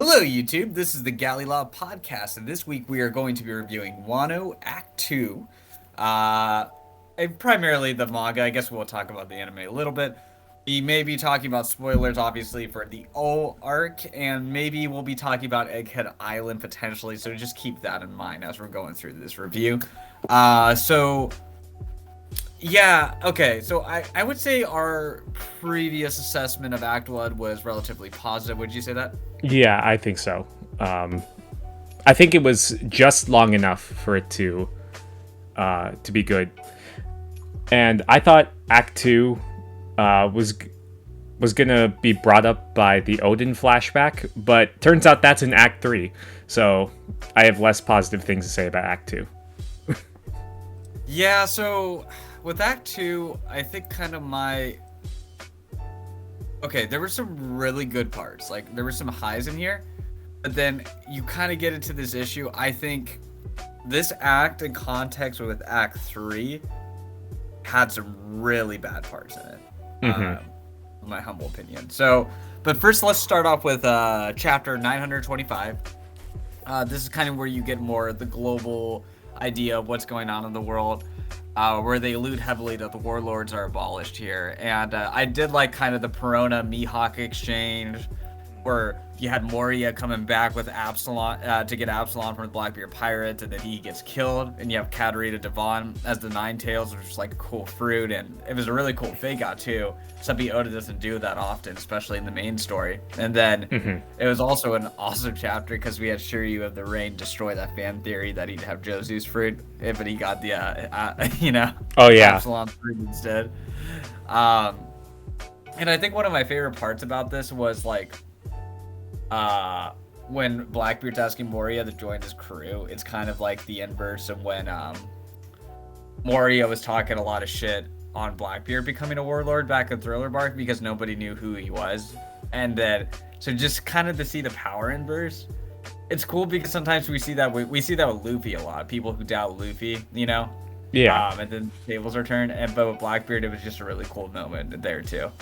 Hello, YouTube. This is the Galley La Podcast, and this week we are going to be reviewing Wano Act 2. Uh, and primarily the manga. I guess we'll talk about the anime a little bit. We may be talking about spoilers, obviously, for the O arc, and maybe we'll be talking about Egghead Island potentially, so just keep that in mind as we're going through this review. Yeah, okay, so I would say our previous assessment of Act 1 was relatively positive. Would you say that? Yeah, I think so. I think it was just long enough for it to be good, and I thought Act 2 was gonna be brought up by the Odin flashback, but turns out that's in Act 3. So I have less positive things to say about Act 2. Yeah, so with Act 2, I think Okay, there were some really good parts. Like, there were some highs in here, but then you kind of get into this issue. I think this act, in context with Act 3, had some really bad parts in it. In my humble opinion. So, but first, let's start off with chapter 925. This is kind of where you get more of the global idea of what's going on in the world. Where they allude heavily that the warlords are abolished here. And I did like kind of the Perona Mihawk exchange, where you had Moria coming back with Absalom to get Absalom from the Blackbeard Pirates, and then he gets killed, and you have Katarina Devon as the Nine Tails, which is like a cool fruit, and it was a really cool fake out too. Something Oda doesn't do that often, especially in the main story. And then it was also an awesome chapter because we had Shiryu of the Rain destroy that fan theory that he'd have Josu's fruit, but he got the Oh yeah, Absalom fruit instead. And I think one of my favorite parts about this was like when Blackbeard's asking Moria to join his crew. It's kind of like the inverse of when Moria was talking a lot of shit on Blackbeard becoming a warlord back in Thriller Bark because nobody knew who he was. And then so just kind of to see the power inverse, it's cool because sometimes we see that with Luffy a lot. People who doubt Luffy, yeah. And then tables are turned. But with Blackbeard, it was just a really cool moment there too.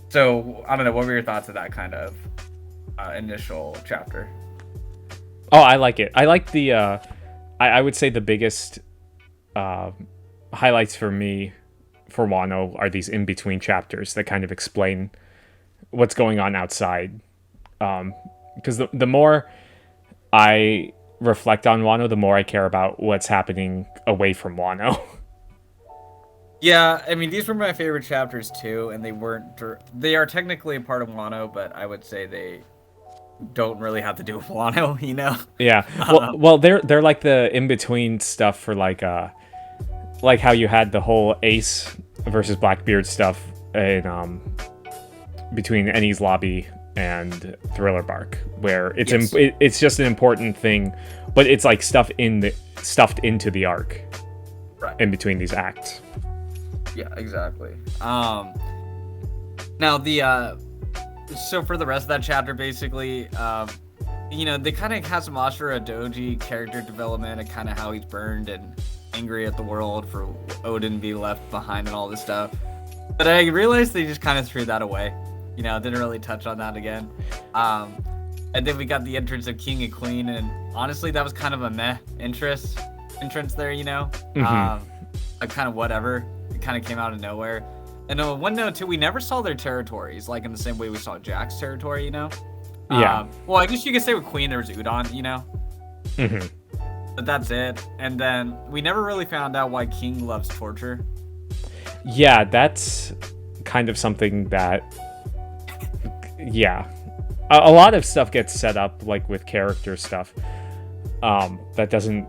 So, I don't know, what were your thoughts of that kind of initial chapter? Oh, I like it. I like the, I would say the biggest highlights for me for Wano are these in-between chapters that kind of explain what's going on outside. Because the more I reflect on Wano, the more I care about what's happening away from Wano. Yeah, I mean, these were my favorite chapters too, and they are technically a part of Wano, but I would say they don't really have to do with Wano, Yeah. Well, they're like the in-between stuff for like how you had the whole Ace versus Blackbeard stuff in between Enies Lobby and Thriller Bark, where it's just an important thing, but it's like stuffed into the arc, right, in between these acts. Yeah, exactly. Now so for the rest of that chapter, basically, they kind of have some Ashura Doji character development and kind of how he's burned and angry at the world for Odin being left behind and all this stuff. But I realized they just kind of threw that away. Didn't really touch on that again. And then we got the entrance of King and Queen, and honestly, that was kind of a meh entrance there, kind of whatever. It kind of came out of nowhere. And one note too, we never saw their territories, like in the same way we saw Jack's territory, Yeah. Well, I guess you could say with Queen there was Udon, But that's it. And then we never really found out why King loves torture. Yeah, that's kind of something that, yeah. A lot of stuff gets set up, like with character stuff, that doesn't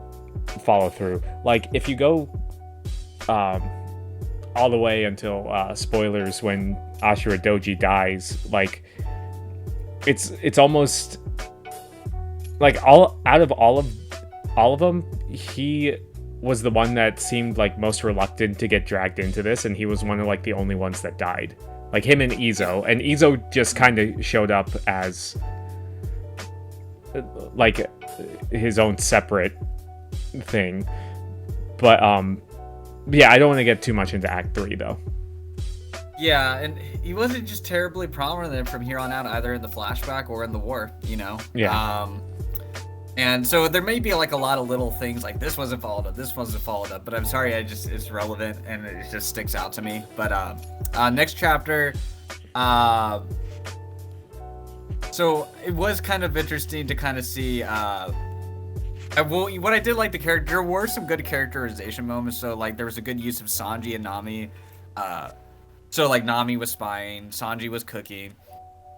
follow through. Like, if you go all the way until spoilers when Ashura Doji dies, like it's almost like all of them, he was the one that seemed like most reluctant to get dragged into this, and he was one of like the only ones that died, like him and Izo just kind of showed up as like his own separate thing. But yeah, I don't want to get too much into Act 3 though. Yeah, and he wasn't just terribly prominent from here on out, either in the flashback or in the war, you know? Yeah. And so there may be like a lot of little things like this wasn't followed up, this wasn't followed up, but I'm sorry, it's relevant and it just sticks out to me. But next chapter, so it was kind of interesting to kind of see. What I did like the character, there were some good characterization moments. So like there was a good use of Sanji and Nami. So like Nami was spying, Sanji was cooking.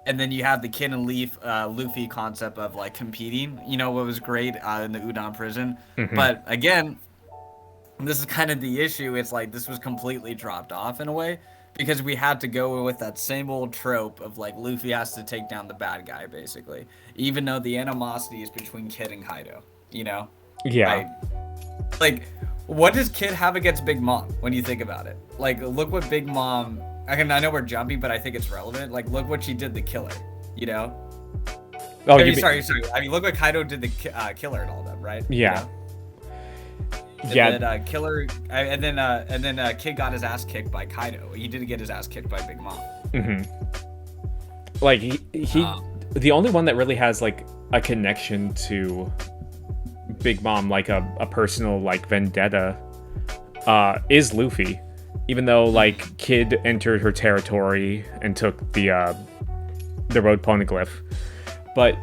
And then you have the Kid and Luffy concept of like competing. You know what was great in the Udon prison. Mm-hmm. But again, this is kind of the issue. It's like this was completely dropped off in a way because we had to go with that same old trope of like Luffy has to take down the bad guy basically, even though the animosity is between Kid and Kaido. You know? Yeah. Like, what does Kid have against Big Mom when you think about it? Like, look what Big Mom. I know we're jumping, but I think it's relevant. Like, look what she did to Killer, you know? Oh, sorry. I mean, look what Kaido did to Killer and all that, right? Yeah. You know? Yeah. And then Killer, and then Kid got his ass kicked by Kaido. He didn't get his ass kicked by Big Mom. Mm-hmm. Like he the only one that really has like a connection to Big Mom, like a personal like vendetta, is Luffy. Even though like Kid entered her territory and took the road poneglyph, but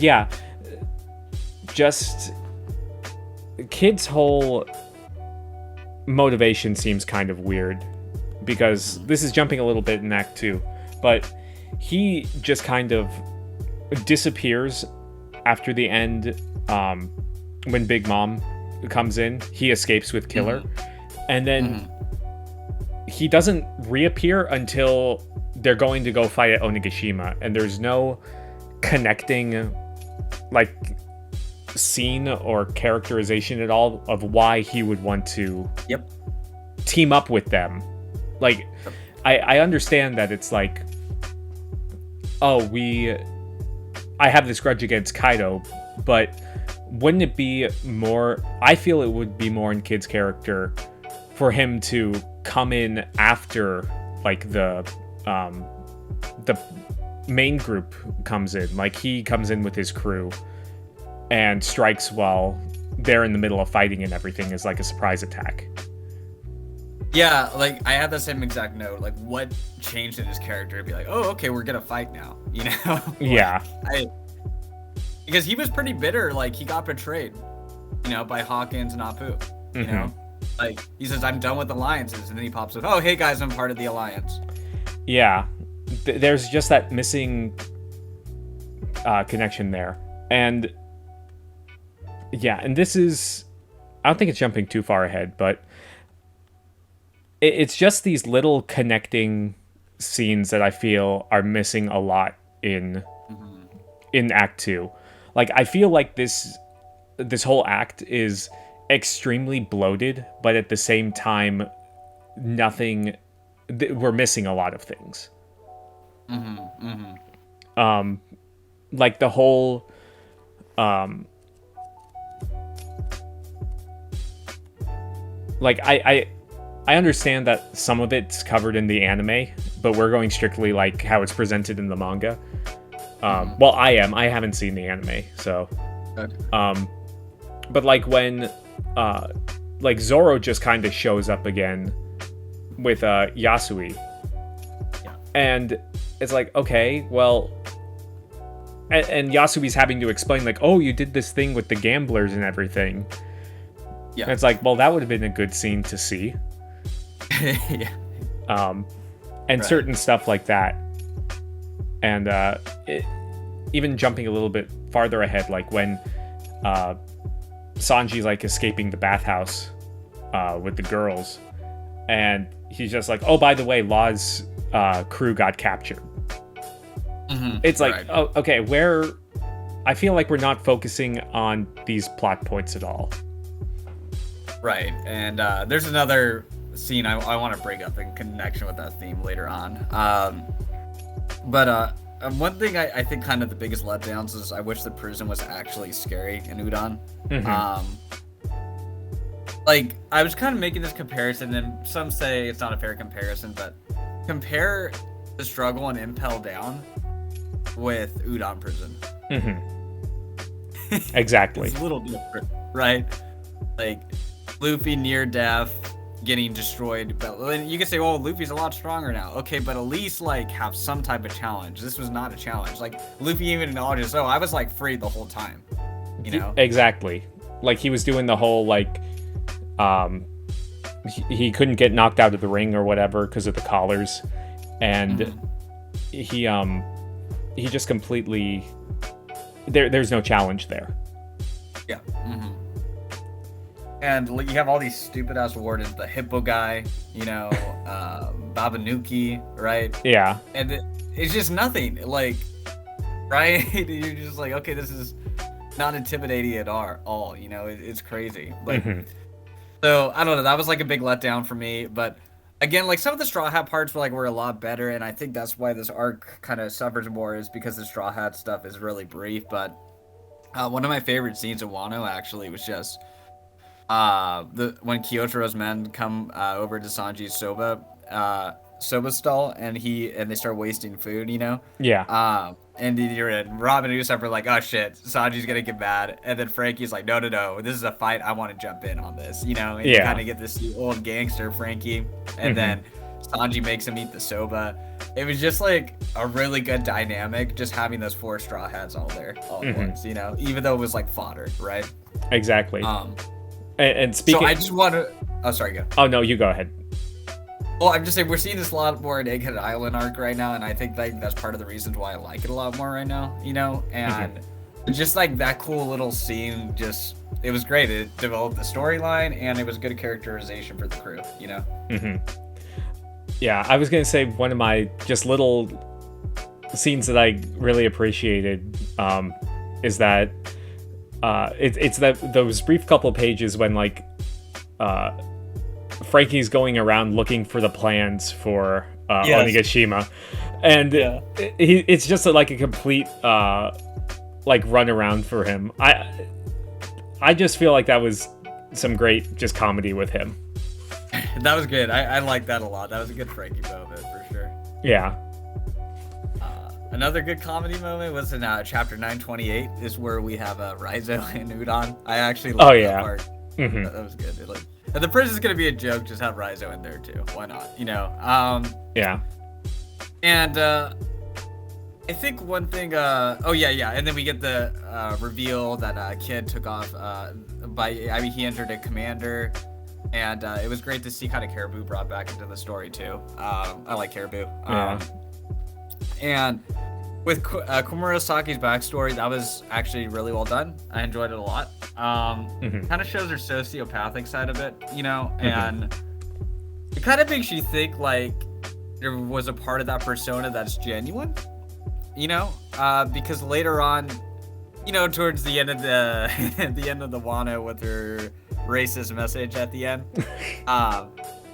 yeah, just Kid's whole motivation seems kind of weird because this is jumping a little bit in Act 2, but he just kind of disappears after the end. When Big Mom comes in, he escapes with Killer, and then he doesn't reappear until they're going to go fight at Onigashima, and there's no connecting like scene or characterization at all of why he would want to team up with them. Like I understand that it's like, oh, I have this grudge against Kaido, but wouldn't it be more, I feel it would be more in Kid's character for him to come in after like the main group comes in. Like he comes in with his crew and strikes while they're in the middle of fighting and everything as like a surprise attack. Yeah, like I had the same exact note. Like, what changed in his character to be like, oh, okay, we're gonna fight now, you know? Like, yeah. Because he was pretty bitter. Like he got betrayed, you know, by Hawkins and Apu. You know, like he says, "I'm done with alliances," and then he pops up, "Oh, hey guys, I'm part of the alliance." Yeah, there's just that missing connection there, and yeah, and this is, I don't think it's jumping too far ahead, but it's just these little connecting scenes that I feel are missing a lot in Act 2. Like, I feel like this whole act is extremely bloated, but at the same time, we're missing a lot of things. Like the whole, like I understand that some of it's covered in the anime, but we're going strictly like how it's presented in the manga. Well, I haven't seen the anime, so. Okay. But like when, like Zoro just kind of shows up again with Yasui, and it's like, okay, well, and Yasui's having to explain like, oh, you did this thing with the gamblers and everything. Yeah. And it's like, well, that would have been a good scene to see. Yeah. And certain stuff like that. And even jumping a little bit farther ahead, like when Sanji's like escaping the bathhouse with the girls, and he's just like, oh, by the way, Law's crew got captured. It's like, oh, okay, I feel like we're not focusing on these plot points at all. Right, and there's another scene I want to bring up in connection with that theme later on. But one thing I think kind of the biggest letdowns is I wish the prison was actually scary in Udon. like I was kind of making this comparison, and some say it's not a fair comparison, but compare the struggle in Impel Down with Udon Prison. Exactly. It's a little different, right? Like Luffy near death, getting destroyed, but then you can say, "Oh, Luffy's a lot stronger now." Okay, but at least like have some type of challenge. This was not a challenge. Like Luffy even acknowledges, "Oh, I was like free the whole time." You know? Exactly. Like he was doing the whole like, he couldn't get knocked out of the ring or whatever because of the collars, and he just completely there's no challenge there. Yeah. And like, you have all these stupid ass wardens, the hippo guy, you know, Babanuki, right? Yeah. And it's just nothing, like, right? You're just like, okay, this is not intimidating at all, you know, it's crazy. Like, so I don't know, that was like a big letdown for me, but again, like some of the Straw Hat parts were a lot better, and I think that's why this arc kind of suffers more, is because the Straw Hat stuff is really brief. But one of my favorite scenes in Wano actually was just when Kyotaro's men come over to Sanji's soba stall, and they start wasting food, you know? Yeah. And Robin and Usopp are like, "Oh shit, Sanji's gonna get mad," and then Frankie's like, "No, this is a fight. I want to jump in on this," you know? And you kind of get this old gangster Frankie, and then Sanji makes him eat the soba. It was just like a really good dynamic, just having those 4 Straw Hats all there all at once, you know? Even though it was like fodder, right? Exactly. And speaking, so I just want to. Oh, sorry, go. Oh no, you go ahead. Well, I'm just saying we're seeing this a lot more in Egghead Island arc right now, and I think like that's part of the reasons why I like it a lot more right now, you know. And just like that cool little scene, it was great. It developed the storyline, and it was good characterization for the crew, you know. Yeah, I was gonna say one of my just little scenes that I really appreciated is that it's that those brief couple of pages when like Frankie's going around looking for the plans for Onigashima, and it's just like a complete like run around for him. I just feel like that was some great just comedy with him. That was good. I like that a lot. That was a good Frankie moment for sure. Yeah. Another good comedy moment was in chapter 928, is where we have Raizo and Udon. I actually liked that part. That was good. And the prison's gonna be a joke. Just have Raizo in there too. Why not? You know. Yeah. And I think one thing. And then we get the reveal that Kid took off. He entered a commander, and it was great to see kind of Caribou brought back into the story too. I like Caribou. And with Komurasaki's backstory, that was actually really well done. I enjoyed it a lot. Kind of shows her sociopathic side of it, you know, and it kind of makes you think like there was a part of that persona that's genuine, you know, because later on, you know, towards the end of the Wano with her racist message at the end,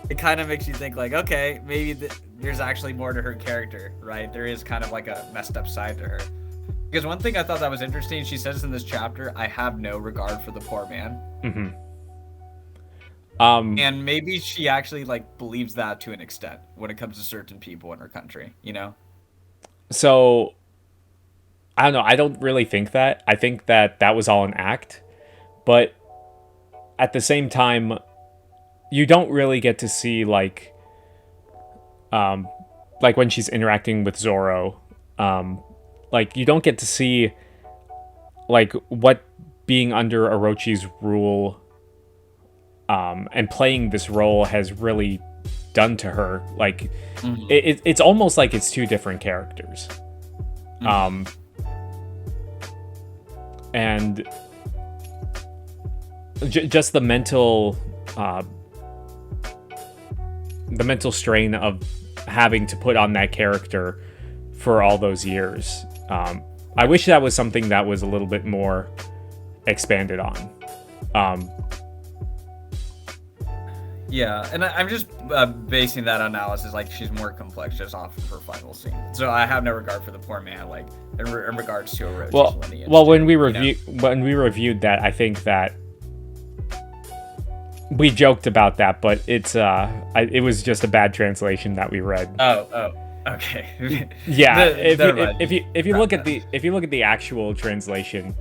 it kind of makes you think like, okay, maybe there's actually more to her character, right? There is kind of like a messed up side to her. Because one thing I thought that was interesting, she says in this chapter, "I have no regard for the poor man." And maybe she actually like believes that to an extent when it comes to certain people in her country, you know? So, I don't know. I don't really think that. I think that was all an act. But at the same time, you don't really get to see like when she's interacting with Zoro, like you don't get to see like what being under Orochi's rule and playing this role has really done to her. Like it's almost like it's 2 different characters. And just the mental strain of having to put on that character for all those years. I wish that was something that was a little bit more expanded on. Yeah, and I'm just basing that analysis like she's more complex just off of her final scene. So I have no regard for the poor man, like in regards to Orochi's lineage. Well, when we reviewed that, I think that We joked about that, but it's it was just a bad translation that we read. Oh, okay. Yeah, if you look at the actual translation,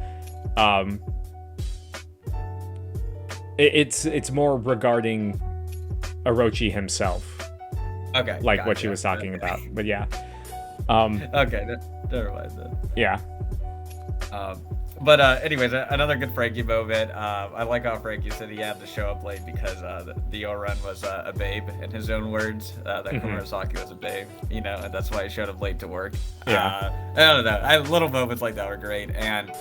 it's more regarding Orochi himself. Okay. Like what she was talking about, but yeah. Okay, never mind then. Yeah. But anyways, another good Frankie moment. I like how Frankie said he had to show up late because the Oren was a babe, in his own words. That Kurosaki was a babe, you know, and that's why he showed up late to work. Yeah. I don't know. Little moments like that were great, and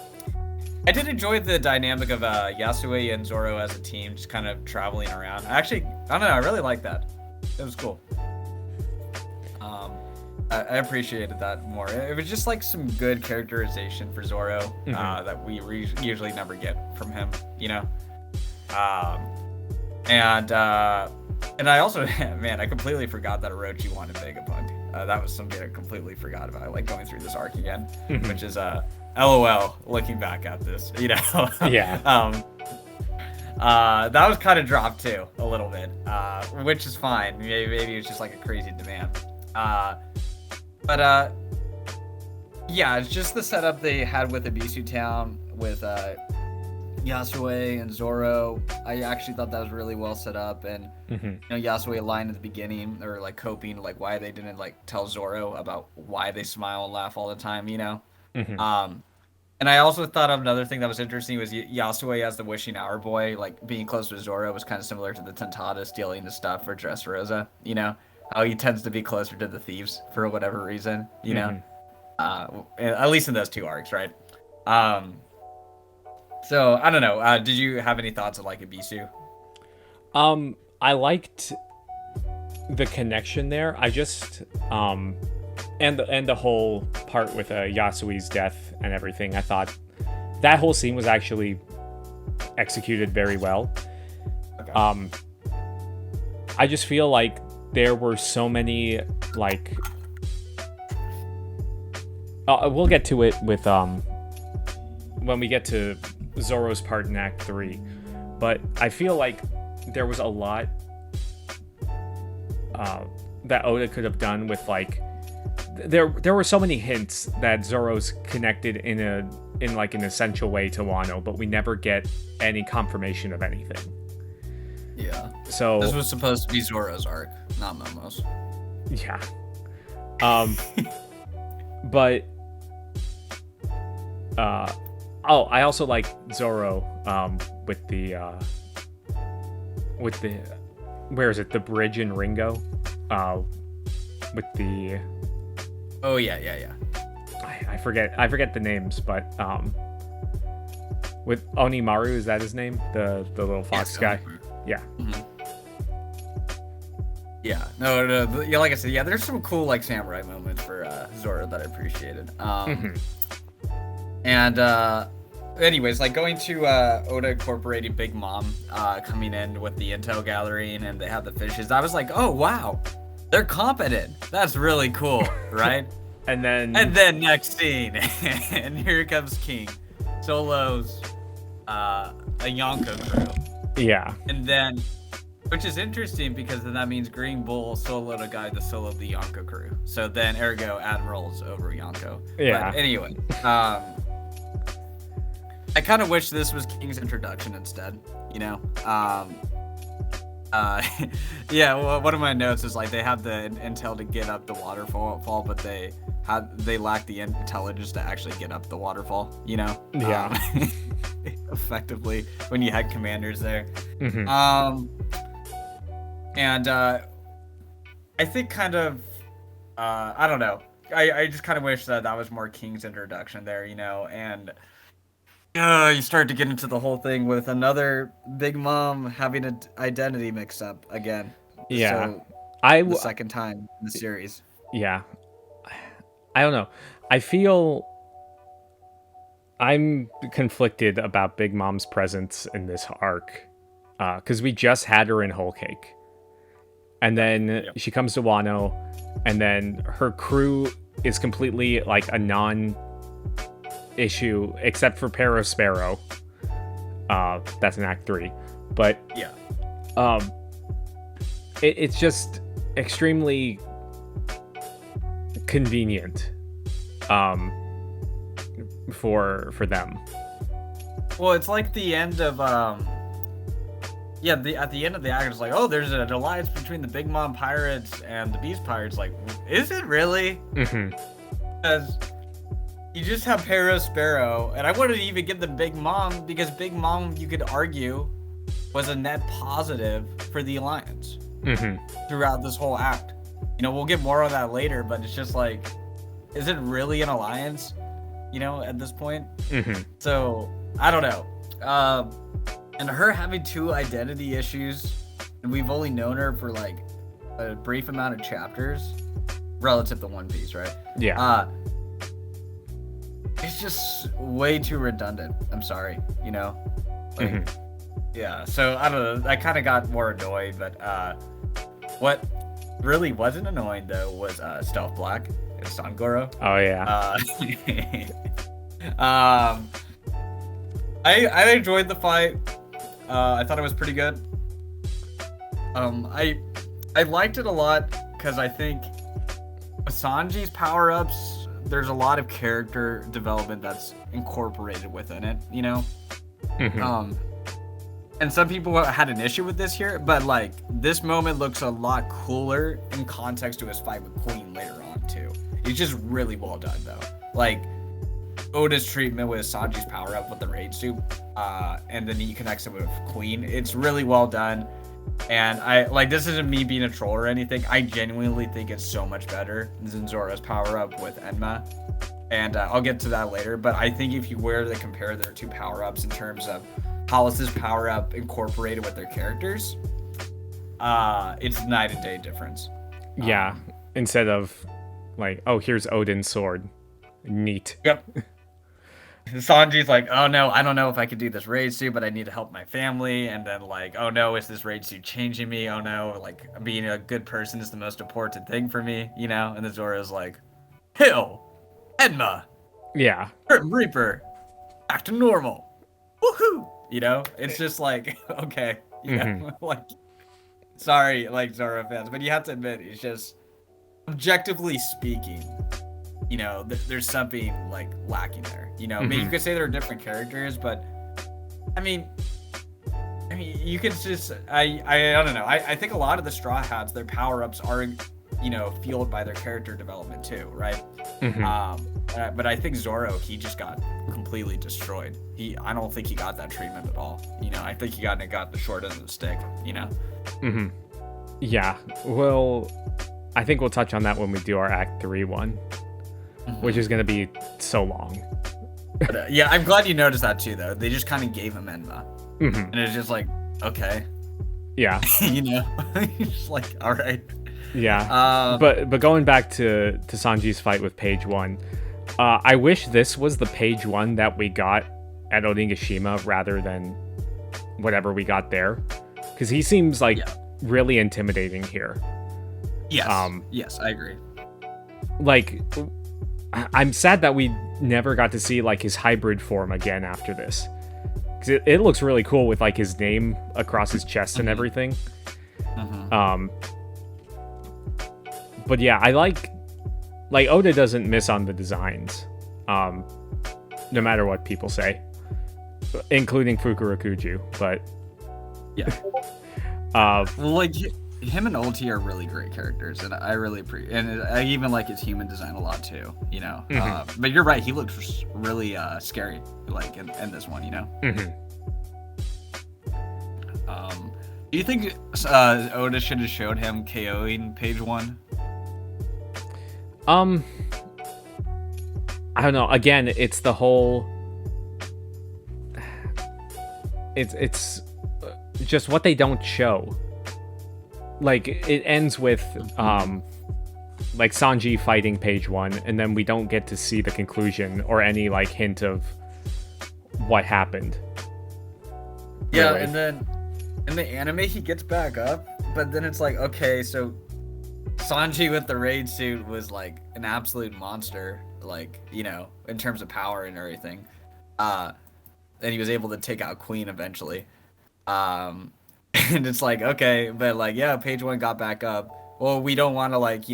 I did enjoy the dynamic of Yasue and Zoro as a team, just kind of traveling around. I don't know. I really like that. It was cool. I appreciated that more. It was just like some good characterization for Zoro that we usually never get from him, you know. And I also, man, I completely forgot that Orochi wanted Vegapunk. That was something I completely forgot about. Like going through this arc again, which is LOL. Looking back at this, you know. Yeah. That was kind of dropped too a little bit, which is fine. Maybe it's just like a crazy demand. But yeah, it's just the setup they had with Ibisu Town with Yasue and Zoro. I actually thought that was really well set up, and you know, Yasue line at the beginning, or like coping, like why they didn't like tell Zoro about why they smile and laugh all the time, you know. And I also thought of another thing that was interesting was Yasue as the wishing hour boy, like being close to Zoro was kind of similar to the Tentada stealing the stuff for Dressrosa, you know. How he tends to be closer to the thieves for whatever reason, you know, at least in those two arcs, right? So I don't know. Did you have any thoughts of like Ibisu? I liked the connection there. I just and the whole part with Yasui's death and everything. I thought that whole scene was actually executed very well. Okay. I just feel like there were so many, like, we'll get to it with when we get to Zoro's part in Act 3, but I feel like there was a lot that Oda could have done with, like, there were so many hints that Zoro's connected in like an essential way to Wano, but we never get any confirmation of anything. Yeah. So this was supposed to be Zoro's arc, not Momo's. Yeah. But I also like Zoro with the where is it? The bridge in Ringo. With the Oh yeah. I forget the names, but with Onimaru, is that his name? The little fox guy. Yeah. Yeah. No. Yeah, like I said, yeah, there's some cool like samurai moments for Zoro that I appreciated. And anyways, like going to Oda incorporating Big Mom coming in with the intel gathering, and they have the fishes. I was like, oh wow, they're competent. That's really cool, right? And then next scene, and here comes King, Solo's a Yonko crew. Yeah. And then, which is interesting because then that means Green Bull soloed a guy to solo the Yonko crew. So then, ergo, Admiral's over Yonko. Yeah. But anyway, I kind of wish this was King's introduction instead. You know. Yeah. Well, one of my notes is like they had the intel to get up the waterfall, but they lacked the intelligence to actually get up the waterfall. You know. Yeah. Effectively when you had commanders there. And I think kind of I don't know, I just kind of wish that was more King's introduction there, you know. And you start to get into the whole thing with another Big Mom having an identity mix up again. Yeah. So, the second time in the series. Yeah. I don't know. I feel I'm conflicted about Big Mom's presence in this arc, because we just had her in Whole Cake, and then she comes to Wano, and then her crew is completely like a non-issue except for Sparrow. That's in Act 3, but yeah, um, it's just extremely convenient, for them. Well, it's like the end of at the end of the act, it's like, oh, there's an alliance between the Big Mom pirates and the Beast pirates. Like, is it really? Because you just have Pero Sparrow, and I wouldn't even give them Big Mom, because Big Mom, you could argue, was a net positive for the alliance throughout this whole act. You know, we'll get more on that later, but it's just like, is it really an alliance? You know, at this point. So I don't know. And her having 2 identity issues, and we've only known her for like a brief amount of chapters relative to One Piece, right? Yeah. It's just way too redundant. I'm sorry, you know? Like, yeah, so I don't know. I kind of got more annoyed, but what really wasn't annoying though was Stealth Black and Sangoro. Oh yeah. I enjoyed the fight. I thought it was pretty good. I liked it a lot because I think Sanji's power-ups, there's a lot of character development that's incorporated within it, you know? And some people had an issue with this here, but like this moment looks a lot cooler in context to his fight with Queen later on too. It's just really well done though. Like Oda's treatment with Sanji's power up with the raid suit, and then he connects it with Queen. It's really well done. And I like, this isn't me being a troll or anything. I genuinely think it's so much better than Zoro's power up with Enma. And I'll get to that later. But I think if you were to compare their 2 power ups in terms of how is this power up incorporated with their characters, it's night and day difference. Yeah. Instead of like, oh, here's Odin's sword. Neat. Yep. Sanji's like, oh no, I don't know if I could do this raid suit, but I need to help my family. And then like, oh no, is this raid suit changing me? Oh no, like being a good person is the most important thing for me, you know? And then Zoro's like, Hill, Enma, yeah, Grim Reaper, back to normal. Woohoo! You know, it's just like, okay, you know, like, sorry, like Zoro fans, but you have to admit, it's just, objectively speaking, you know, there's something like lacking there. You know, I mean, you could say they're different characters, but I mean, you could just, I don't know. I think a lot of the Straw Hats, their power ups are, you know, fueled by their character development too, right? But I think Zoro, he just got completely destroyed. I don't think he got that treatment at all. You know, I think he got the short end of the stick. You know. Yeah. Well, I think we'll touch on that when we do our Act 3 one, which is going to be so long. But, yeah, I'm glad you noticed that too, though. They just kind of gave him Enma. And it's just like, okay. Yeah. You know? Just like, all right. Yeah. But going back to Sanji's fight with Page 1, I wish this was the Page 1 that we got at Onigashima rather than whatever we got there. Because he seems like really intimidating here. Yes. Yes, I agree. Like, I'm sad that we never got to see like his hybrid form again after this. 'Cause it looks really cool with like his name across his chest and everything. But yeah, I like Oda doesn't miss on the designs, no matter what people say, including Fukurokuju. But yeah, well, like him and Ulti are really great characters, and I really and I even like his human design a lot too. You know, but you're right, he looks really scary, like in this one. You know. Do you think Oda should have showed him KOing Page 1? I don't know. Again, it's the whole. It's just what they don't show. Like it ends with like Sanji fighting Page 1, and then we don't get to see the conclusion or any like hint of what happened. Yeah, really. And then in the anime he gets back up, but then it's like, okay, so Sanji with the raid suit was like an absolute monster, like, you know, in terms of power and everything. And he was able to take out Queen eventually. And And it's like, okay, but like, yeah, page 1 got back up. Well, we don't want to like,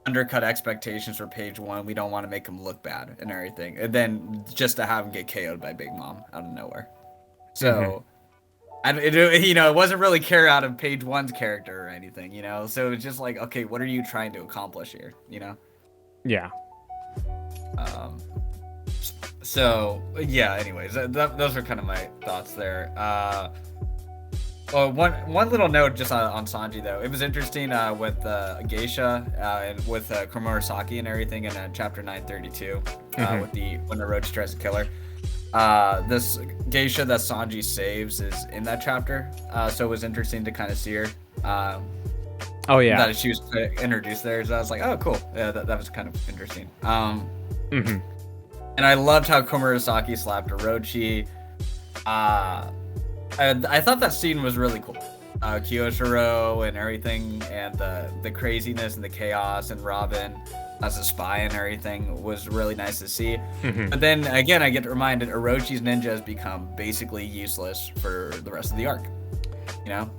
undercut expectations for page 1. We don't want to make him look bad and everything. And then just to have him get KO'd by Big Mom out of nowhere. So, it wasn't really care out of page 1's character or anything, So it's just like, okay, what are you trying to accomplish here, Yeah. So yeah. Anyways, those are kind of my thoughts there. One little note just on Sanji though. It was interesting with Geisha and with Komurasaki and everything in chapter 932 when Orochi tries to kill her. This Geisha that Sanji saves is in that chapter. So it was interesting to kind of see her. Oh yeah. That she was introduced there. So I was like, oh cool. Yeah, that was kind of interesting. And I loved how Komurasaki slapped Orochi. I thought that scene was really cool. Kyoshiro and everything, and the craziness and the chaos, and Robin as a spy and everything was really nice to see. But then again, I get reminded Orochi's ninja has become basically useless for the rest of the arc.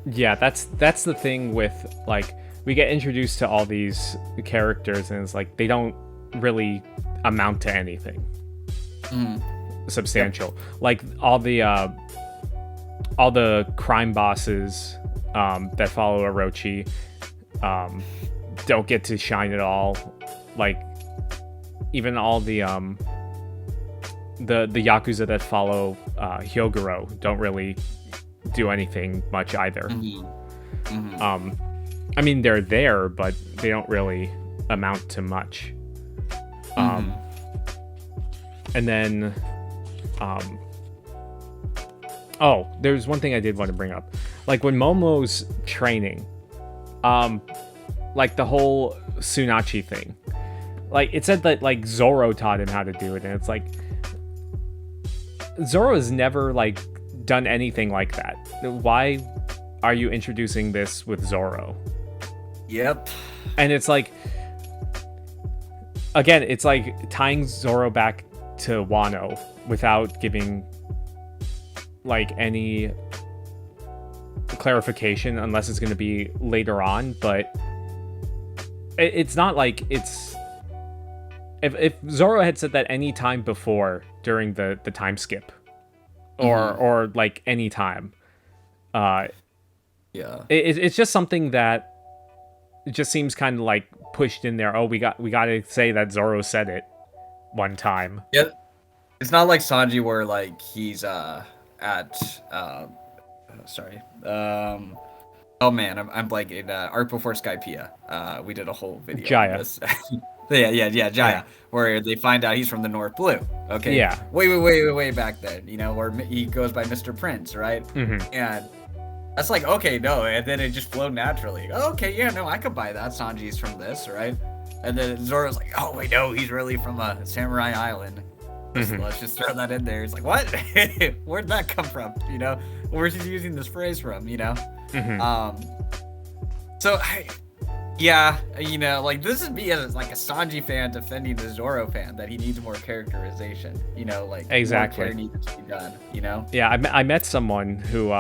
Yeah, that's the thing with like we get introduced to all these characters, and it's like they don't really amount to anything substantial. Like all the crime bosses that follow Orochi don't get to shine at all. Like even all the Yakuza that follow Hyogoro don't really do anything much either. I mean, they're there, but they don't really amount to much. And then there's one thing I did want to bring up. Like when Momo's training, like the whole Tsunachi thing. Like it said that like Zoro taught him how to do it, and it's like Zoro has never like done anything like that. Why are you introducing this with Zoro? Yep. And it's like, again, it's like tying Zoro back to Wano without giving like any clarification, unless it's going to be later on. But it's not like it's if Zoro had said that any time before during the time skip or like any time, it's just something that it just seems kind of like pushed in there. Oh, we got to say that Zoro said it one time. Yeah, it's not like Sanji where like he's at oh man, I'm blanking. Art Before Skypiea. We did a whole video Jaya. on this. yeah, Jaya. Yeah. Where they find out he's from the North Blue. Okay. Yeah. Way back then. Where he goes by Mr. Prince, right? And that's like, okay, no, and then it just flowed naturally. Okay, yeah, no, I could buy that. Sanji's from this, right? And then Zoro's like, oh wait, no, he's really from a Samurai Island. Let's just throw that in there. It's like, what? Where'd that come from? Where's he using this phrase from? So like this is me as like a Sanji fan defending the Zoro fan that he needs more characterization. Like exactly more care needs to be done. Yeah, I met someone who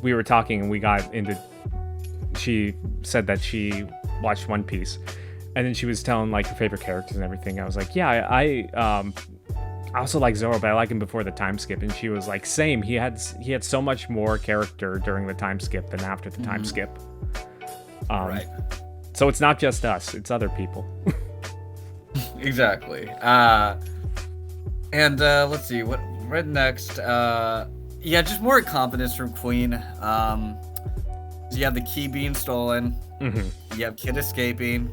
we were talking and we got into. She said that she watched One Piece, and then she was telling like her favorite characters and everything. I was like, yeah, I also like Zoro, but I like him before the time skip. And she was like, same. He had so much more character during the time skip than after the time skip. Right. So it's not just us; it's other people. Exactly. And let's see what right next. Yeah, just more confidence from Queen. You have the key being stolen. You have Kid escaping.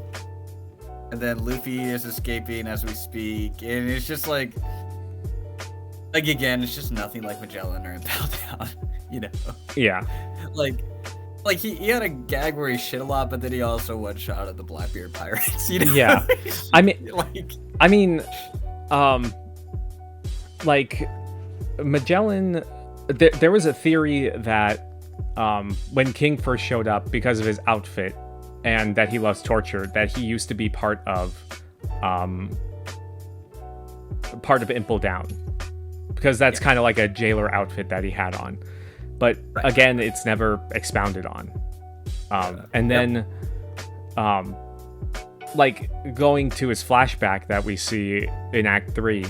And then Luffy is escaping as we speak. And it's just like again, it's just nothing like Magellan or Impel Down, Yeah. Like he had a gag where he shit a lot, but then he also one-shot at the Blackbeard pirates, Yeah. Like Magellan, there was a theory that when King first showed up, because of his outfit and that he loves torture, that he used to be part of Impel Down, because that's kind of like a jailer outfit that he had on. but again, it's never expounded on. And then, like going to his flashback that we see in Act 3,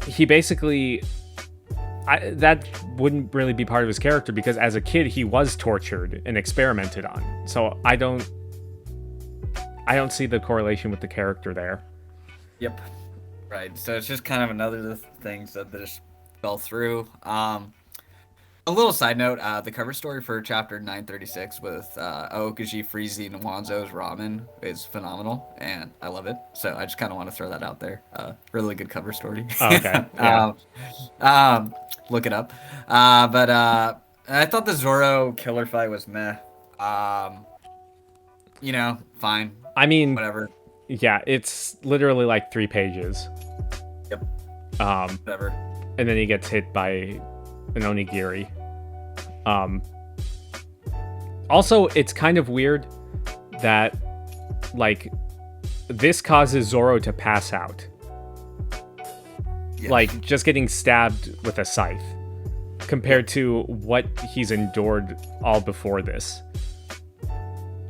he basically, that wouldn't really be part of his character because as a kid he was tortured and experimented on. So I don't see the correlation with the character there. Yep. Right. So it's just kind of another of the things that just fell through. A little side note, the cover story for chapter 936 with Aokiji freezing Wanzo's ramen is phenomenal, and I love it. So I just kind of want to throw that out there. Really good cover story. Oh, okay. Yeah. Look it up. But I thought the Zoro killer fight was meh. You know, fine. I mean, whatever. Yeah, it's literally like 3 pages. Yep. Whatever. And then he gets hit by an onigiri. Also, it's kind of weird that, like, this causes Zoro to pass out. Yeah. Like, just getting stabbed with a scythe. Compared to what he's endured all before this.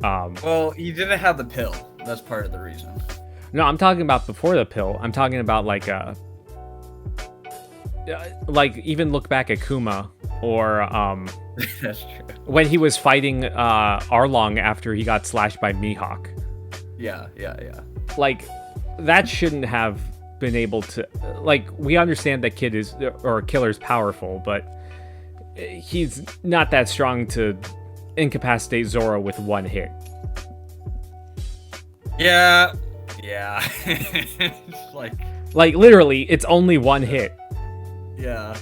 Well, he didn't have the pill. That's part of the reason. No, I'm talking about before the pill. I'm talking about, like even look back at Kuma, or That's true. When he was fighting Arlong after he got slashed by Mihawk. Yeah. Like, that shouldn't have been able to. Like, we understand that Killer's powerful, but he's not that strong to incapacitate Zoro with one hit. Yeah. like literally, it's only one hit. Yeah.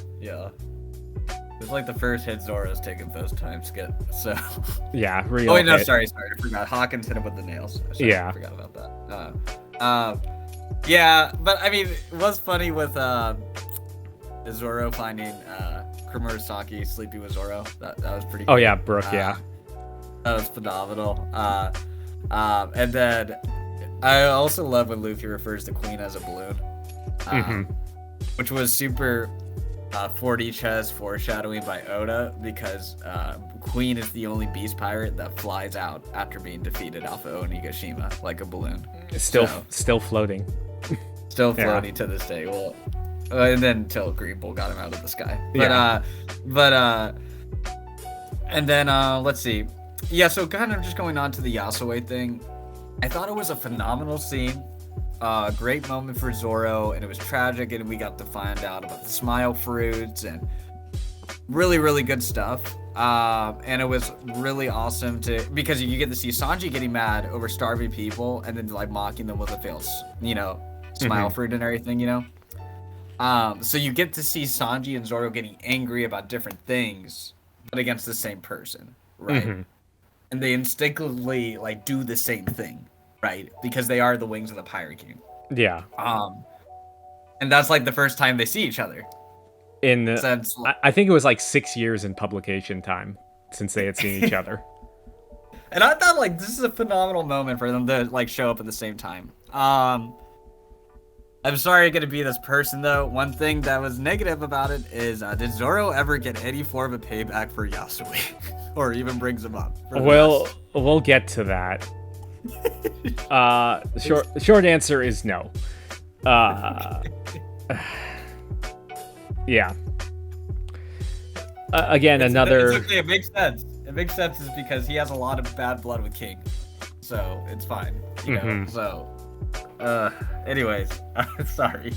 It's like the first hit Zoro's taken first time skip, so. Yeah, real. Oh wait, no, hit. sorry, I forgot. Hawkins hit him with the nails. Sorry, yeah. I forgot about that. Yeah, but I mean, it was funny with Zoro finding Kurosaki sleeping with Zoro. That was pretty cool. Oh yeah, Brooke, yeah. That was phenomenal. And then I also love when Luffy refers to Queen as a balloon. Which was super 4D chess foreshadowing by Oda, because Queen is the only beast pirate that flies out after being defeated off of Onigashima like a balloon. Still floating. Still floating to this day. Well, and then until Green Bull got him out of the sky. But and then let's see. Yeah, so kind of just going on to the Yasue thing. I thought it was a phenomenal scene. Great moment for Zoro, and it was tragic, and we got to find out about the smile fruits and really, really good stuff. And it was really awesome because you get to see Sanji getting mad over starving people and then like mocking them with a failed, smile fruit and everything, So you get to see Sanji and Zoro getting angry about different things, but against the same person, right? And they instinctively like do the same thing. Right, because they are the wings of the Pirate King. Yeah. And that's like the first time they see each other. I think it was like 6 years in publication time since they had seen each other. And I thought like this is a phenomenal moment for them to like show up at the same time. I'm sorry I'm gonna be this person though. One thing that was negative about it is did Zoro ever get any form of payback for Yasue, or even brings him up? Well, we'll get to that. Short answer is no. Yeah. Again, it's okay. It makes sense. It makes sense is because he has a lot of bad blood with King, so it's fine. So, anyways, sorry.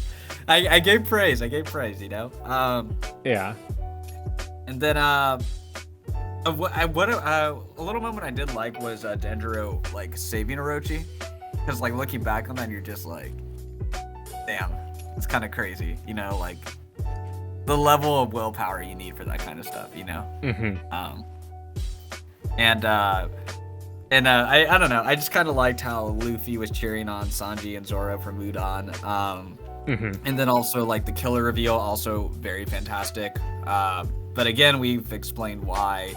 I gave praise. Yeah. And then a little moment I did like was Denjiro like saving Orochi, because like looking back on that, you're just like, damn, it's kind of crazy, like the level of willpower you need for that kind of stuff, And I don't know, I just kind of liked how Luffy was cheering on Sanji and Zoro from Udon, and then also like the killer reveal, also very fantastic. But again, we've explained why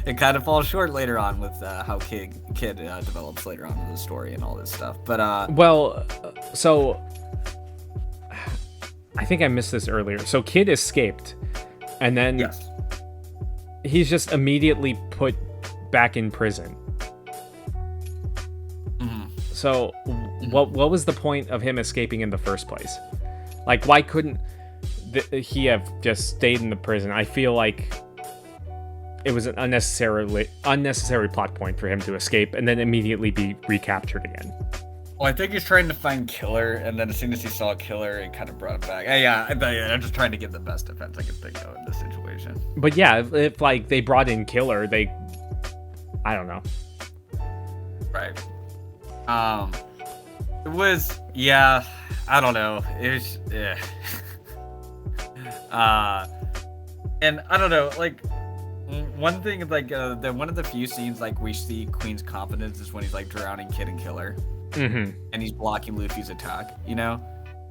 it kind of falls short later on with how Kid develops later on in the story and all this stuff. But so I think I missed this earlier. So Kid escaped, and then Yes. he's just immediately put back in prison. So what was the point of him escaping in the first place? Like, why couldn't he have just stayed in the prison? I feel like it was an unnecessary plot point for him to escape and then immediately be recaptured again. Well, I think he's trying to find Killer, and then as soon as he saw Killer, it kind of brought him back. Yeah, I'm just trying to give the best defense I can think of in this situation. But yeah, if like they brought in Killer, I don't know. Right. It was, yeah, I don't know. It was, yeah. And I don't know, like, one thing, like, one of the few scenes, like, we see Queen's confidence is when he's, like, drowning Kid and Killer. And he's blocking Luffy's attack, you know?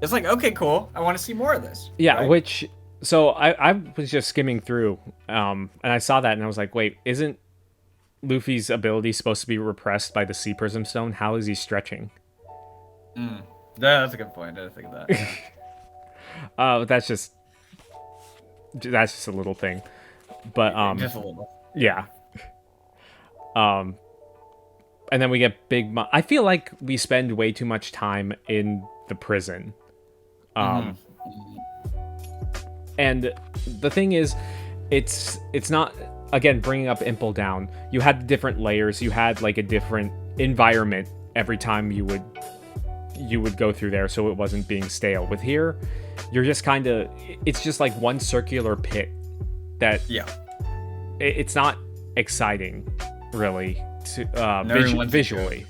It's like, okay, cool. I want to see more of this. Yeah, right? So I was just skimming through, and I saw that, and I was like, wait, isn't Luffy's ability supposed to be repressed by the Sea Prism Stone? How is he stretching? That's a good point. I didn't think of that. That's just a little thing, but just a little. Yeah. And then we get Big Mom. I feel like we spend way too much time in the prison. And the thing is, it's not, again, bringing up Impel Down. You had different layers. You had like a different environment every time you would go through there, so it wasn't being stale. With here, you're just kind of, it's just like one circular pit that it's not exciting really to visually.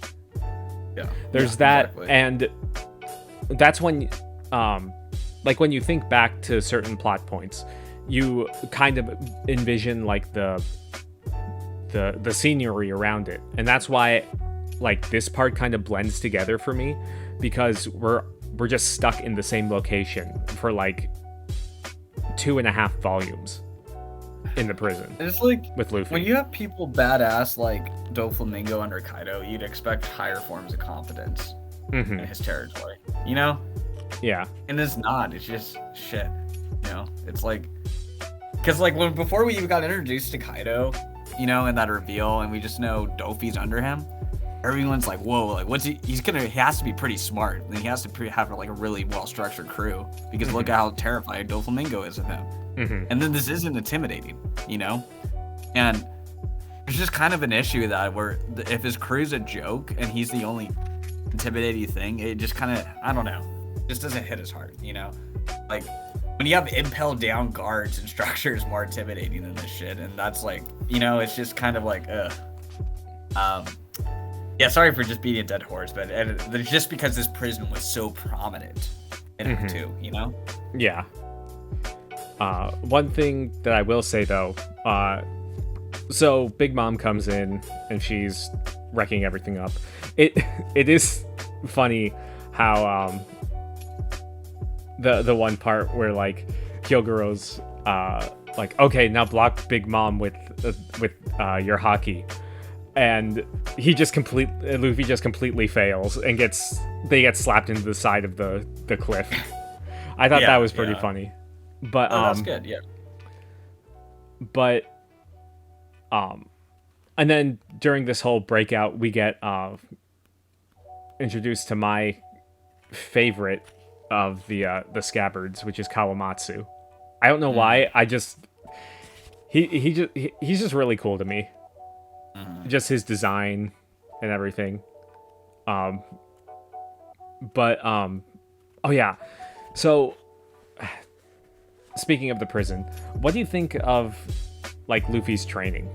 There's that, exactly. And that's when like when you think back to certain plot points, you kind of envision like the scenery around it, and that's why like this part kind of blends together for me, because we're just stuck in the same location for like 2.5 volumes in the prison. It's like with Luffy. When you have people badass like Doflamingo under Kaido, you'd expect higher forms of confidence in his territory, you know? Yeah. And it's not. It's just shit, you know? It's like, because like before we even got introduced to Kaido, you know, in that reveal, and we just know Dofi's under him, everyone's like, whoa, like what's he has to be pretty smart, and he has to have like a really well-structured crew, because look at how terrified Doflamingo is of him. And then this isn't intimidating, you know? And it's just kind of an issue that where if his crew's a joke and he's the only intimidating thing, it just kind of, I don't know, just doesn't hit as hard, you know? Like, when you have impel down guards and structure is more intimidating than this shit, and that's like, you know, it's just kind of like, yeah, sorry for just beating a dead horse, but it's just because this prison was so prominent in it too, you know? Yeah. One thing that I will say though, so Big Mom comes in and she's wrecking everything up. It is funny how the one part where like Hyogoro's like, okay, now block Big Mom with your haki, and Luffy just completely fails and they get slapped into the side of the cliff. I thought that was pretty funny. But that's good, yeah. But and then during this whole breakout, we get introduced to my favorite of the scabbards, which is Kawamatsu. I don't know why. He's just really cool to me. Just his design and everything. Oh yeah. So speaking of the prison, what do you think of like Luffy's training?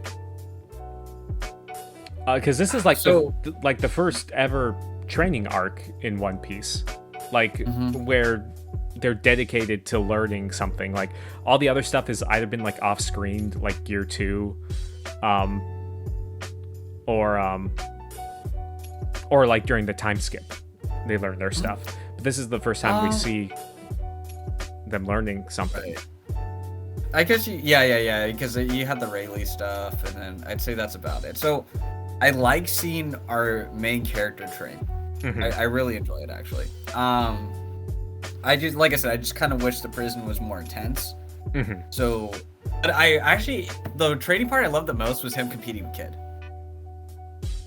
Because this is like the first ever training arc in One Piece, like where they're dedicated to learning something. Like all the other stuff has either been like off screen, like Gear 2, or like during the time skip, they learn their stuff. But this is the first time we see them learning something. I guess because you had the Rayleigh stuff, and then I'd say that's about it. So I like seeing our main character train. I really enjoy it, actually. I just kind of wish the prison was more intense. Mm-hmm. So, but I actually, the training part I loved the most was him competing with Kid.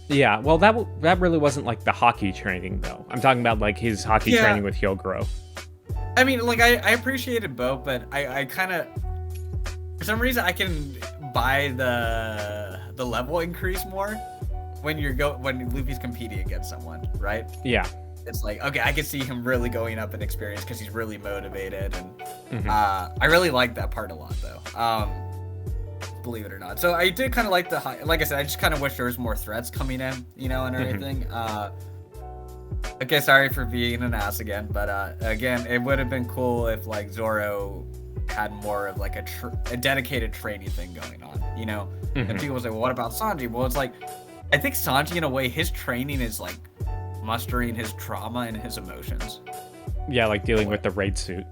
Yeah, well, that really wasn't like the hockey training though. I'm talking about like his hockey training with Hyogoro. I mean, like I appreciated both, but I kind of, for some reason, I can buy the level increase more when Luffy's competing against someone, right? Yeah. It's like, okay, I can see him really going up in experience because he's really motivated, and Mm-hmm. I really like that part a lot, though. Believe it or not. So I did kind of like like I said, I just kind of wish there was more threats coming in, and everything. Okay, sorry for being an ass again, but again, it would have been cool if like Zoro had more of like a dedicated training thing going on, Mm-hmm. And people say, well, what about Sanji? Well, it's like, I think Sanji, in a way, his training is like mustering his trauma and his emotions. Yeah, like dealing with the raid suit.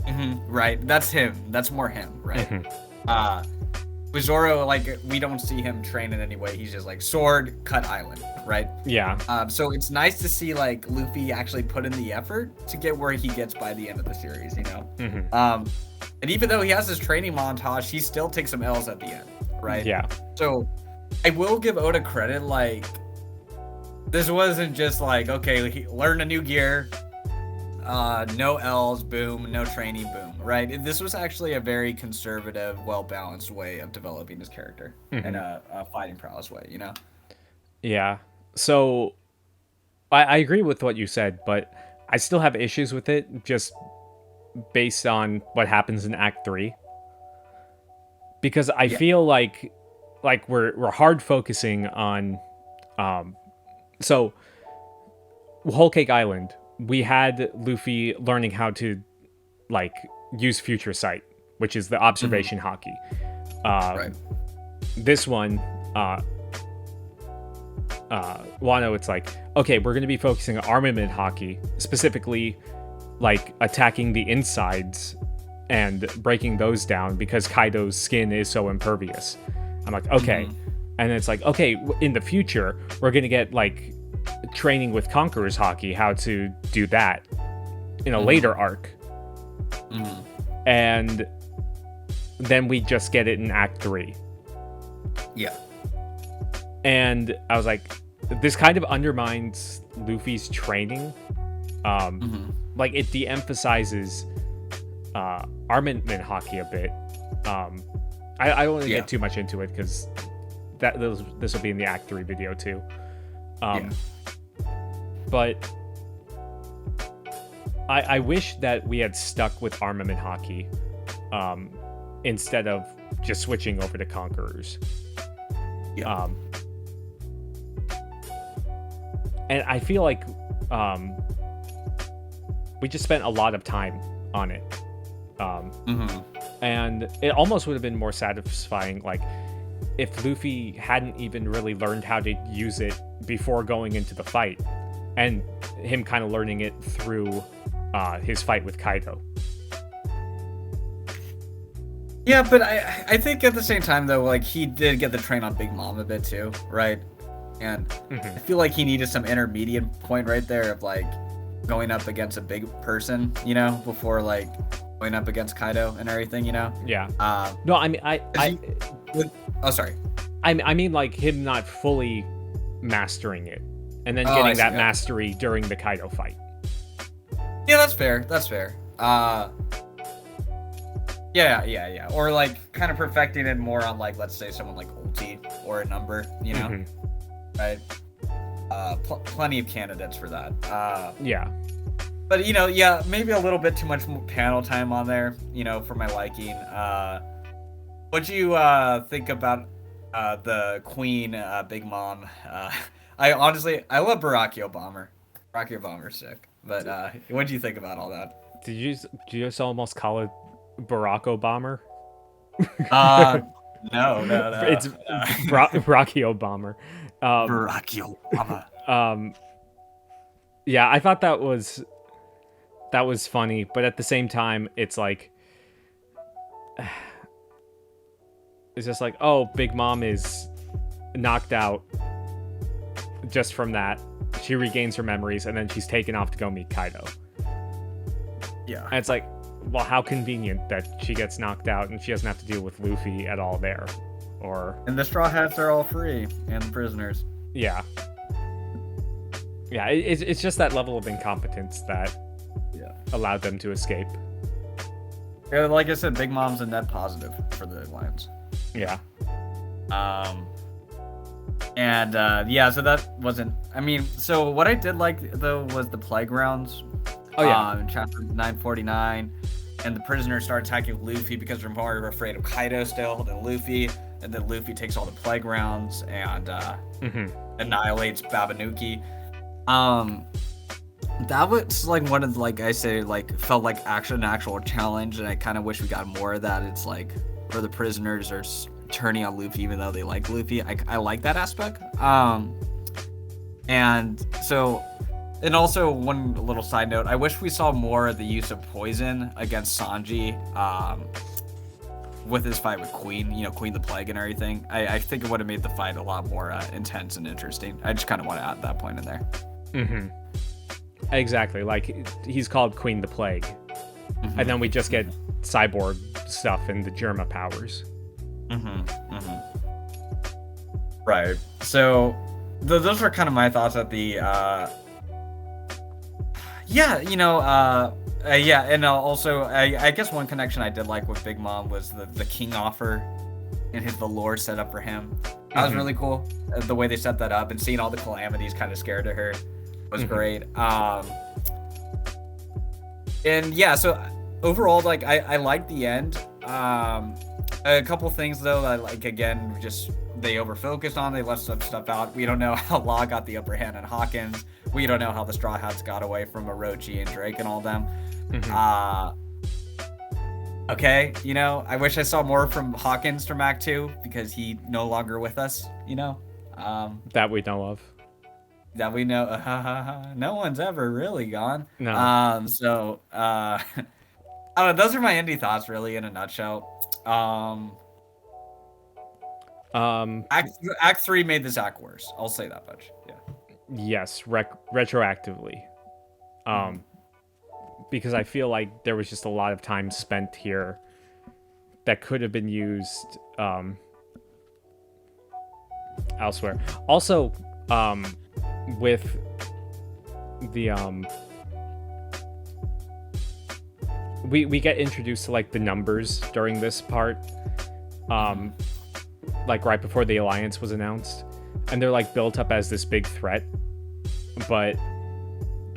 Mm-hmm, right. That's him. That's more him, right? Mm-hmm. With Zoro, like, we don't see him train in any way. He's just like sword, cut island, right? Yeah. So it's nice to see like Luffy actually put in the effort to get where he gets by the end of the series, Mm-hmm. And even though he has his training montage, he still takes some L's at the end, right? Yeah. So I will give Oda credit, like, this wasn't just like, okay, learn a new gear, no L's, boom, no training, boom, right? This was actually a very conservative, well-balanced way of developing his character and a fighting prowess way, Yeah. So I agree with what you said, but I still have issues with it just based on what happens in Act 3. Because I feel like we're hard focusing on so Whole Cake Island, we had Luffy learning how to like use Future Sight, which is the observation hockey. Right. This one, Wano, it's like, okay, we're going to be focusing on armament hockey, specifically like attacking the insides and breaking those down because Kaido's skin is so impervious. I'm like, okay. And it's like, okay, in the future, we're going to get like training with Conqueror's hockey, how to do that in a later arc. And then we just get it in Act 3. Yeah. And I was like, this kind of undermines Luffy's training. Like, it de-emphasizes armament hockey a bit. I don't want to get too much into it because this will be in the Act 3 video too. But I wish that we had stuck with armament hockey instead of just switching over to Conquerors. And I feel like we just spent a lot of time on it. And it almost would have been more satisfying, like, if Luffy hadn't even really learned how to use it before going into the fight, and him kind of learning it through his fight with Kaido. Yeah, but I think at the same time, though, like, he did get the train on Big Mom a bit too, right? And I feel like he needed some intermediate point right there of, like, going up against a big person, before, like, going up against Kaido and everything, Yeah. No, I mean, sorry. I mean, like, him not fully mastering it, and then getting that mastery during the Kaido fight. Yeah, that's fair. That's fair. Yeah. Or, like, kind of perfecting it more on, like, let's say someone like Ulti or a number, right? Plenty of candidates for that. Yeah. But, maybe a little bit too much panel time on there, for my liking. What'd you think about the Queen, Big Mom? I love Barackio Bomber. Barackio Bomber's sick. But what'd you think about all that? Did you just almost call it Barack Obama? No. It's Barackio Bomber. Barackio Bomber. Yeah, I thought that was funny, but at the same time, it's like, it's just like, oh, Big Mom is knocked out just from that. She regains her memories, and then she's taken off to go meet Kaido. Yeah. And it's like, well, how convenient that she gets knocked out and she doesn't have to deal with Luffy at all there. And the Straw Hats are all free, and the prisoners. Yeah. Yeah, it's just that level of incompetence that allowed them to escape. Yeah, like I said, Big Mom's a net positive for the Alliance. Yeah. So that wasn't... I mean, so what I did like, though, was the playgrounds. Oh, yeah. In chapter 949. And the prisoners start attacking Luffy because they're more afraid of Kaido still than Luffy. And then Luffy takes all the playgrounds and annihilates Babanuki. That was like one of, like I say, like felt like an actual challenge, and I kind of wish we got more of that. It's like where the prisoners are turning on Luffy even though they like Luffy. I like that aspect. And also one little side note, I wish we saw more of the use of poison against Sanji with his fight with Queen, Queen the Plague and everything. I think it would have made the fight a lot more intense and interesting. I just kind of want to add that point in there. Mm-hmm. Exactly. Like, he's called Queen the Plague. Mm-hmm. And then we just get cyborg stuff and the Germa powers. Right. So, those are kind of my thoughts at the... and also, I guess one connection I did like with Big Mom was the King offer and the lore set up for him. That was really cool. The way they set that up and seeing all the calamities kind of scared of her was great. So overall, like, I like the end. A couple things, though, that, like, again, just they overfocused on. They left some stuff out. We don't know how Law got the upper hand on Hawkins. We don't know how the Straw Hats got away from Orochi and Drake and all them. Okay, I wish I saw more from Hawkins from Act 2 because he no longer with us, that we know of. That we know. No one's ever really gone. No. I don't know. Those are my indie thoughts, really, in a nutshell. Act 3 made this act worse. I'll say that much. Yeah. Yes, retroactively. Because I feel like there was just a lot of time spent here that could have been used elsewhere. Also, with the we get introduced to, like, the numbers during this part, like right before the alliance was announced, and they're, like, built up as this big threat, but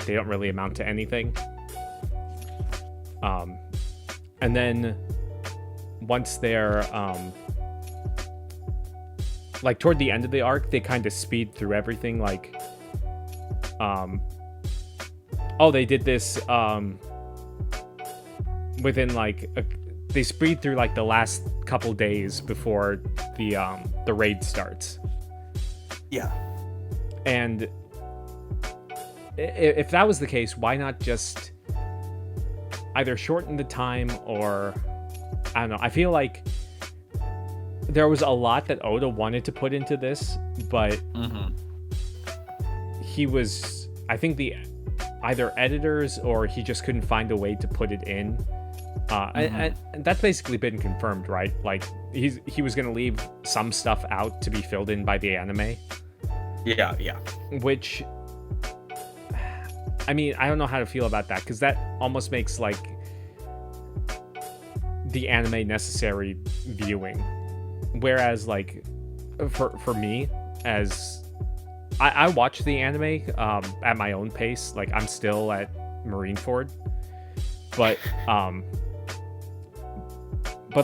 they don't really amount to anything. And then once they're like toward the end of the arc, they kind of speed through everything. Like, they did this within, like, they speed through, like, the last couple days before the raid starts. Yeah. And if that was the case, why not just either shorten the time, or I don't know. I feel like there was a lot that Oda wanted to put into this, but he was, I think, the either editors or he just couldn't find a way to put it in. And that's basically been confirmed, right? Like, he was going to leave some stuff out to be filled in by the anime. Yeah. Which, I mean, I don't know how to feel about that, because that almost makes, like, the anime necessary viewing. Whereas, like, for me, as I watch the anime at my own pace. Like, I'm still at Marineford, but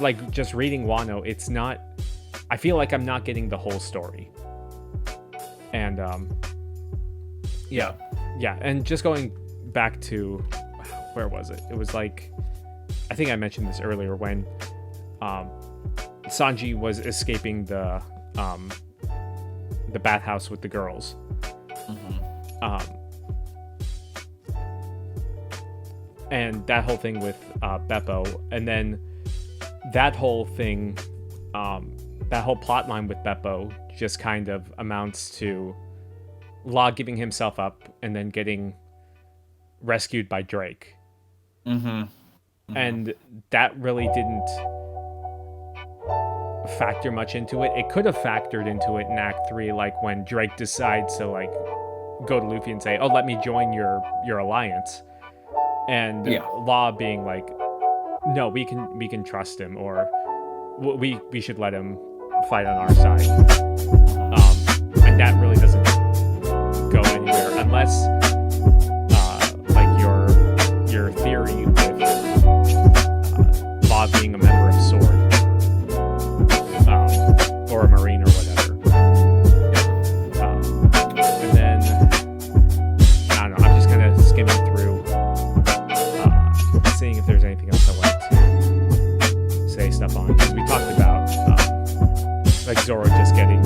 like, just reading Wano, it's not, I feel like I'm not getting the whole story. And yeah, and just going back to, where was it? It was like, I think I mentioned this earlier, when Sanji was escaping the bathhouse with the girls. And that whole thing with Beppo, and then that whole thing, that whole plot line with Beppo just kind of amounts to Law giving himself up and then getting rescued by Drake. And that really didn't factor much into it. It could have factored into it in Act 3, like when Drake decides to like go to Luffy and say, "Oh, let me join your alliance," and Law being like, "No, we can trust him, or we should let him fight on our side." And that really doesn't go anywhere unless like your theory with Law being a member of Sword, or a Marine or whatever. And then I don't know, I'm just kind of skimming through, seeing if there's anything else I want to say stuff on, because we talked about like Zoro just getting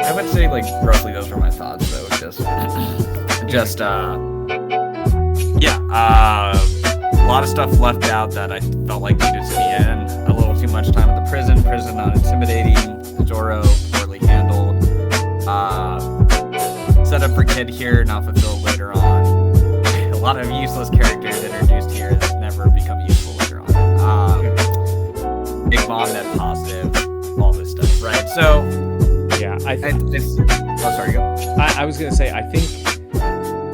I would say like roughly those were my thoughts though. A lot of stuff left out that I felt like needed to be in. A little too much time at the prison not intimidating, Zoro poorly handled, set up for Kid here, not fulfilled later on. A lot of useless characters introduced here that never become useful later on. Big Mom net positive, all this stuff, right? So yeah, sorry, go. I was gonna say, I think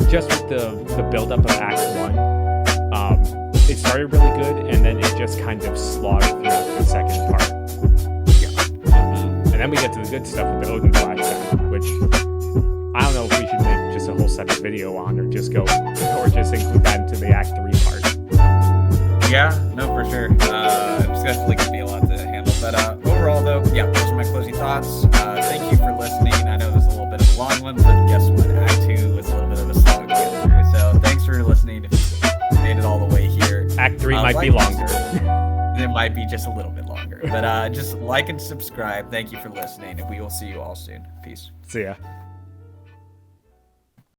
just with the build-up of Act 1, it started really good, and then it just kind of slogged throughout the second part. And then we get to the good stuff with the Odin flashback, which I don't know if we should make just a whole separate video on, or just include that into the Act 3 part. Yeah, no, for sure. It's definitely gonna be a lot to handle, but overall though, yeah, those are my closing thoughts. Thank you for listening. I know this is a little bit of a long one, but guess what? Act 2 was a little bit of a slog to get through. So thanks for listening. If you made it all the way here. Act 3 might be longer. It might be just a little bit longer, but just like and subscribe. Thank you for listening, and we will see you all soon. Peace. See ya.